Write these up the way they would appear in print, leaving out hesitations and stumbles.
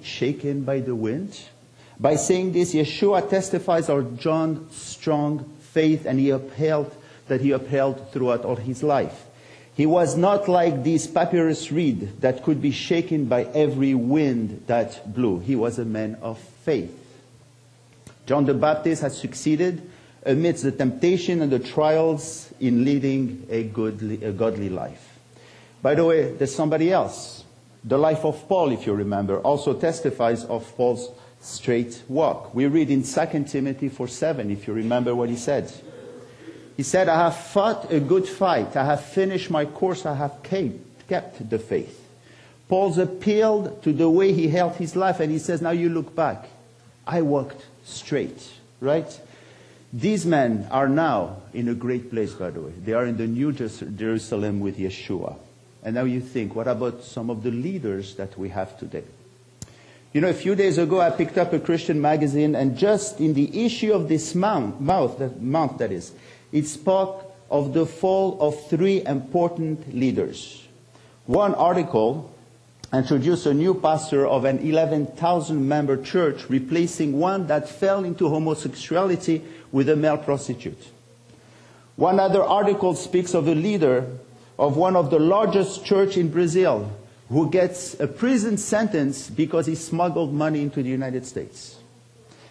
shaken by the wind? By saying this, Yeshua testifies of John's strong faith, and he upheld throughout all his life. He was not like this papyrus reed that could be shaken by every wind that blew. He was a man of faith. John the Baptist has succeeded amidst the temptation and the trials in leading a godly life. By the way, there's somebody else. The life of Paul, if you remember, also testifies of Paul's straight walk. We read in 2 Timothy 4:7, if you remember what he said. He said, I have fought a good fight. I have finished my course. I have kept the faith. Paul's appealed to the way he held his life, and he says, now you look back. I walked straight, right? These men are now in a great place, by the way. They are in the New Jerusalem with Yeshua. And now you think, what about some of the leaders that we have today? You know, a few days ago, I picked up a Christian magazine, and just in the issue of this month, it spoke of the fall of 3 important leaders. One article introduced a new pastor of an 11,000-member church, replacing one that fell into homosexuality with a male prostitute. One other article speaks of a leader of one of the largest churches in Brazil who gets a prison sentence because he smuggled money into the United States.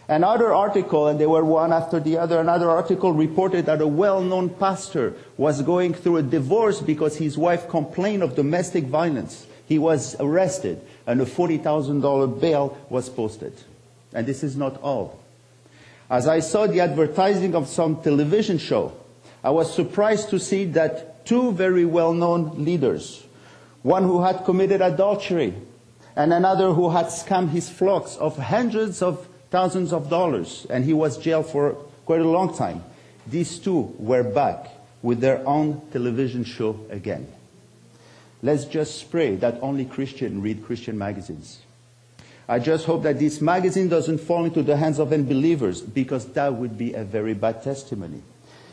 Another article, and they were one after the other, another article reported that a well-known pastor was going through a divorce because his wife complained of domestic violence. He was arrested, and a $40,000 bail was posted. And this is not all. As I saw the advertising of some television show, I was surprised to see that 2 very well-known leaders, one who had committed adultery, and another who had scammed his flocks of hundreds of thousands of dollars, and he was jailed for quite a long time. These 2 were back with their own television show again. Let's just pray that only Christians read Christian magazines. I just hope that this magazine doesn't fall into the hands of unbelievers, because that would be a very bad testimony.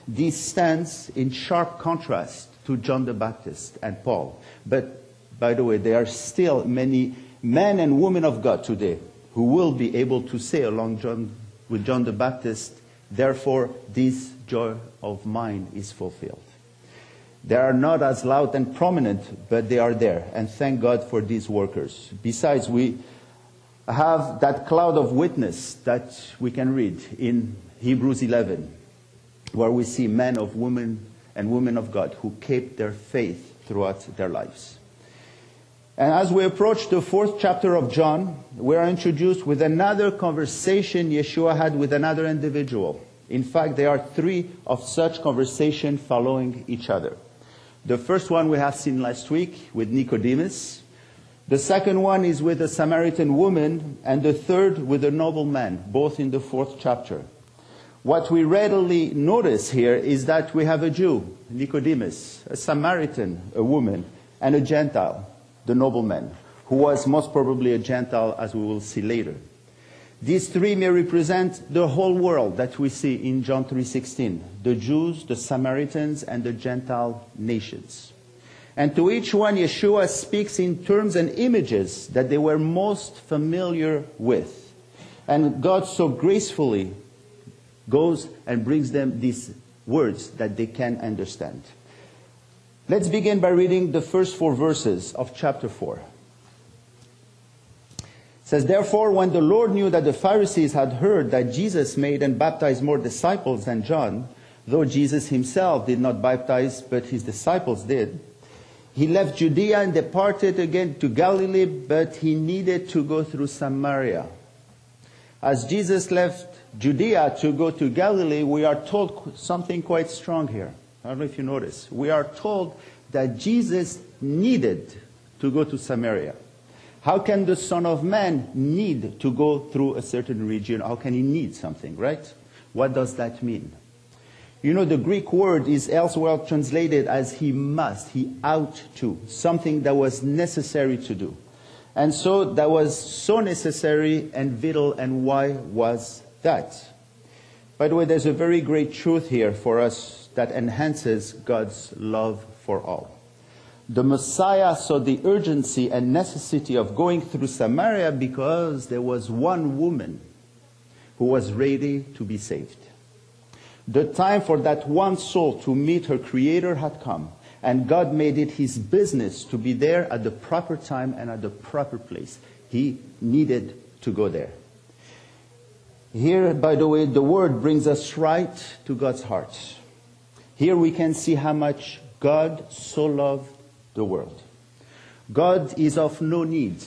This stands in sharp contrast to John the Baptist and Paul. But, by the way, there are still many men and women of God today who will be able to say along with John the Baptist, therefore this joy of mine is fulfilled. They are not as loud and prominent, but they are there. And thank God for these workers. Besides, we have that cloud of witness that we can read in Hebrews 11, where we see men of women and women of God who kept their faith throughout their lives. And as we approach the 4th chapter of John, we are introduced with another conversation Yeshua had with another individual. In fact, there are 3 of such conversations following each other. The first one we have seen last week with Nicodemus. The second one is with a Samaritan woman, and the third with a nobleman, both in the 4th chapter. What we readily notice here is that we have a Jew, Nicodemus, a Samaritan, a woman, and a Gentile, the nobleman, who was most probably a Gentile, as we will see later. These 3 may represent the whole world that we see in John 3:16, the Jews, the Samaritans, and the Gentile nations. And to each one, Yeshua speaks in terms and images that they were most familiar with. And God so gracefully goes and brings them these words that they can understand. Let's begin by reading the first 4 verses of chapter 4. It says, therefore, when the Lord knew that the Pharisees had heard that Jesus made and baptized more disciples than John, though Jesus himself did not baptize, but his disciples did, he left Judea and departed again to Galilee, but he needed to go through Samaria. As Jesus left Judea to go to Galilee, we are told something quite strong here. I don't know if you notice. We are told that Jesus needed to go to Samaria. How can the Son of Man need to go through a certain region? How can he need something, right? What does that mean? You know, the Greek word is elsewhere translated as he must, he ought to, something that was necessary to do. And so that was so necessary and vital, and why was that? By the way, there's a very great truth here for us that enhances God's love for all. The Messiah saw the urgency and necessity of going through Samaria because there was one woman who was ready to be saved. The time for that one soul to meet her Creator had come, and God made it His business to be there at the proper time and at the proper place. He needed to go there. Here, by the way, the word brings us right to God's heart. Here we can see how much God so loved the world. God is of no need,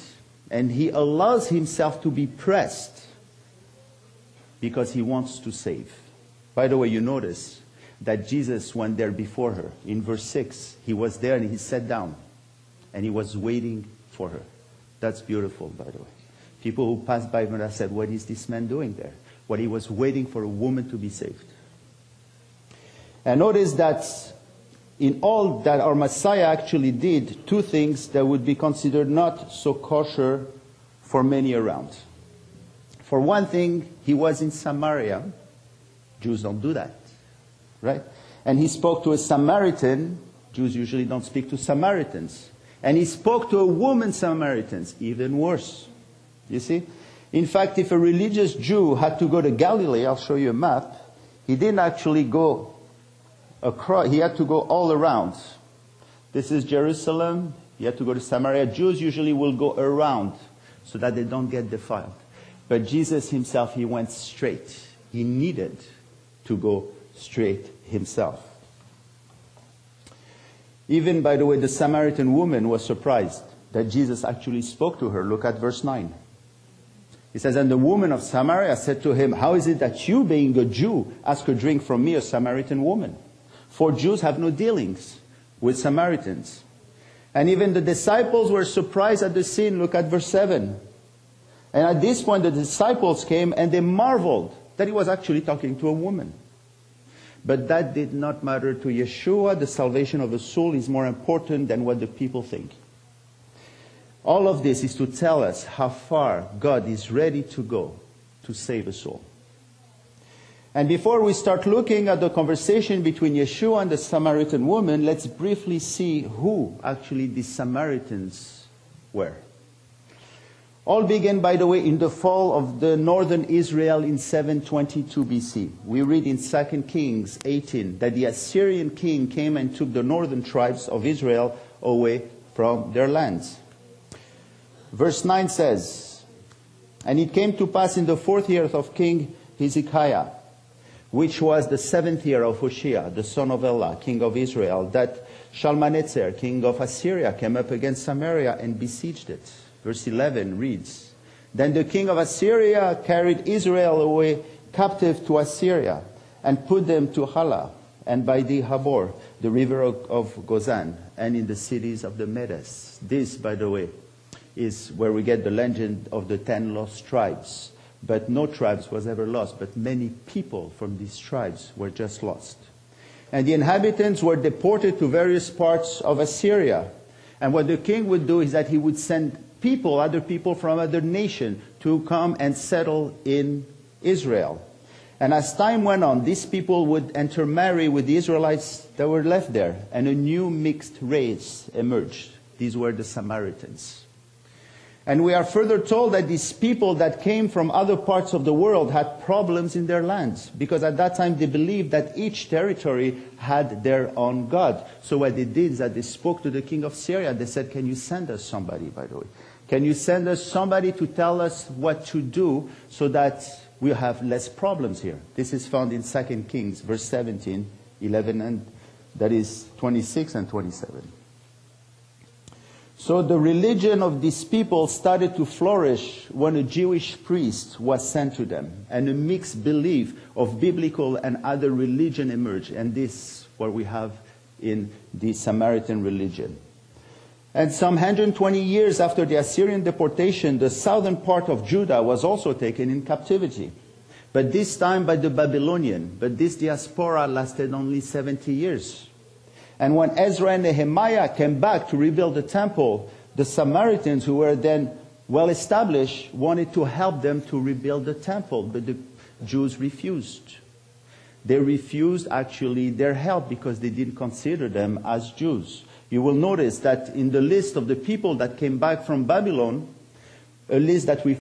and He allows Himself to be pressed because He wants to save. By the way, you notice that Jesus went there before her. In verse 6, He was there and He sat down, and He was waiting for her. That's beautiful, by the way. People who passed by would have said, what is this man doing there? Well, he was waiting for a woman to be saved. And notice that in all that our Messiah actually did, two things that would be considered not so kosher for many around. For one thing, He was in Samaria. Jews don't do that, right? And He spoke to a Samaritan. Jews usually don't speak to Samaritans. And He spoke to a woman Samaritan, even worse. You see? In fact, if a religious Jew had to go to Galilee, I'll show you a map, he didn't actually go across, he had to go all around. This is Jerusalem, he had to go to Samaria. Jews usually will go around so that they don't get defiled. But Jesus Himself, He went straight. He needed to go straight Himself. Even, by the way, the Samaritan woman was surprised that Jesus actually spoke to her. Look at verse 9. He says, and the woman of Samaria said to Him, how is it that you, being a Jew, ask a drink from me, a Samaritan woman? For Jews have no dealings with Samaritans. And even the disciples were surprised at the scene. Look at verse 7. And at this point, the disciples came and they marveled that He was actually talking to a woman. But that did not matter to Yeshua. The salvation of a soul is more important than what the people think. All of this is to tell us how far God is ready to go to save a soul. And before we start looking at the conversation between Yeshua and the Samaritan woman, let's briefly see who actually the Samaritans were. All began, by the way, in the fall of the northern Israel in 722 BC. We read in 2 Kings 18 that the Assyrian king came and took the northern tribes of Israel away from their lands. Verse 9 says, and it came to pass in the 4th year of King Hezekiah, which was the 7th year of Hoshea, the son of Elah, king of Israel, that Shalmaneser, king of Assyria, came up against Samaria and besieged it. Verse 11 reads, then the king of Assyria carried Israel away captive to Assyria and put them to Hala and by the Habor, the river of Gozan, and in the cities of the Medes. This, by the way, is where we get the legend of the 10 lost tribes. But no tribes was ever lost, but many people from these tribes were just lost. And the inhabitants were deported to various parts of Assyria. And what the king would do is that he would send people, other people from other nations, to come and settle in Israel. And as time went on, these people would intermarry with the Israelites that were left there, and a new mixed race emerged. These were the Samaritans. And we are further told that these people that came from other parts of the world had problems in their lands, because at that time they believed that each territory had their own God. So what they did is that they spoke to the king of Syria. They said, can you send us somebody, by the way? Can you send us somebody to tell us what to do so that we have less problems here? This is found in 2 Kings, verse 17, 11, and that is 26 and 27. So the religion of these people started to flourish when a Jewish priest was sent to them, and a mixed belief of biblical and other religion emerged. And this is what we have in the Samaritan religion. And some 120 years after the Assyrian deportation, the southern part of Judah was also taken in captivity. But this time by the Babylonian. But this diaspora lasted only 70 years. And when Ezra and Nehemiah came back to rebuild the temple, the Samaritans, who were then well established, wanted to help them to rebuild the temple. But the Jews refused. They refused actually their help because they didn't consider them as Jews. you will notice that in the list of the people that came back from Babylon, a list that we